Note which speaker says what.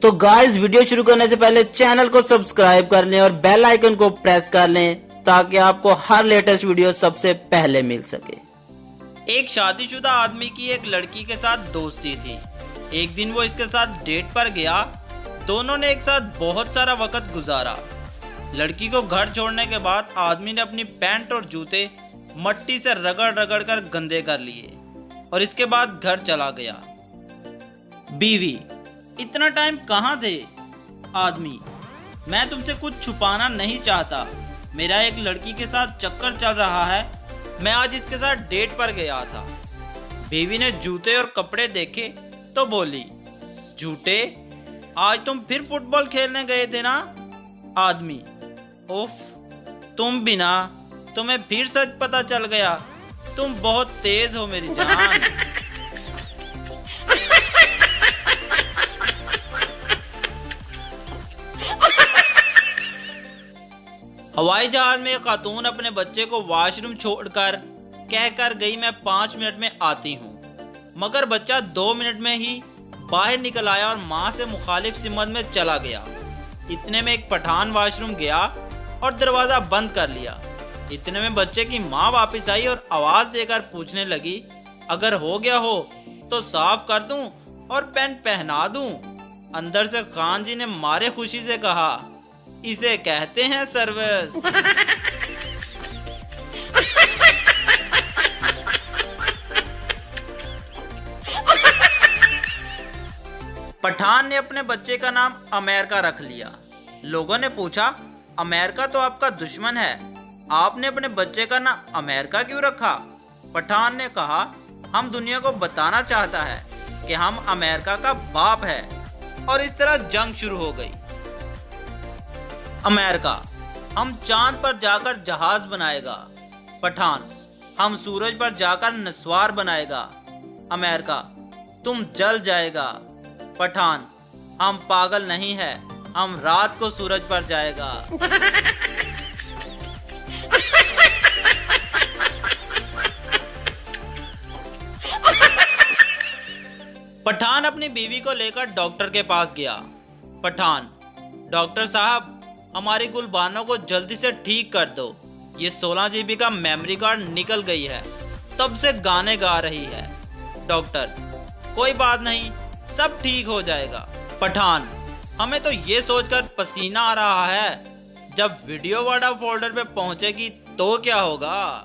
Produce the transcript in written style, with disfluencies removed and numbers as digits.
Speaker 1: तो guys video शुरू करने से पहले चैनल को सब्सक्राइब कर लें और बेल आइकन को प्रेस कर लें ताकि आपको हर लेटेस्ट वीडियो सबसे पहले मिल सके।
Speaker 2: एक शादीशुदा आदमी की एक लड़की के साथ दोस्ती थी। एक दिन वो इसके साथ डेट पर गया। दोनों ने एक साथ बहुत सारा वक्त गुजारा। लड़की को घर छोड़ने के बाद आदमी ने अपनी पैंट और जूते मट्टी से रगड़ रगड़ कर गंदे कर लिए और इसके बाद घर चला गया। बीवी: इतना टाइम कहाँ थे? आदमी: मैं तुमसे कुछ छुपाना नहीं चाहता। मेरा एक लड़की के साथ चक्कर चल रहा है। मैं आज इसके साथ डेट पर गया था। बीवी ने जूते और कपड़े देखे तो बोली: झूठे, आज तुम फिर फुटबॉल खेलने गए थे ना? आदमी: उफ, तुम भी ना, तुम्हें फिर सच पता चल गया। तुम बहुत तेज हो मेरी जान। हवाई जहाज में एक खातून अपने बच्चे को वॉशरूम छोड़कर कहकर गई, मैं 5 मिनट में आती हूँ। मगर बच्चा 2 मिनट में ही बाहर निकल आया और माँ से मुखालिफ सिमत में चला गया। इतने में एक पठान वॉशरूम गया और दरवाजा बंद कर लिया। इतने में बच्चे की माँ वापस आई और आवाज देकर पूछने लगी, अगर हो गया हो तो साफ कर दूं और पैंट पहना दूं? अंदर से खान जी ने मारे खुशी से कहा, इसे कहते हैं सर्विस। पठान ने अपने बच्चे का नाम अमेरिका रख लिया। लोगों ने पूछा, अमेरिका तो आपका दुश्मन है, आपने अपने बच्चे का नाम अमेरिका क्यों रखा? पठान ने कहा, हम दुनिया को बताना चाहता है कि हम अमेरिका का बाप है। और इस तरह जंग शुरू हो गई। अमेरिका: हम चांद पर जाकर जहाज बनाएगा। पठान: हम सूरज पर जाकर नस्वार बनाएगा। अमेरिका: तुम जल जाएगा। पठान: हम पागल नहीं है, हम रात को सूरज पर जाएगा। पठान अपनी बीवी को लेकर डॉक्टर के पास गया। पठान: डॉक्टर साहब, हमारी गुलबानों को जल्दी से ठीक कर दो। ये 16 GB का मेमोरी कार्ड निकल गई है, तब से गाने गा रही है। डॉक्टर: कोई बात नहीं, सब ठीक हो जाएगा। पठान: हमें तो ये सोचकर पसीना आ रहा है, जब वीडियो वाला फोल्डर पे पहुंचेगी तो क्या होगा?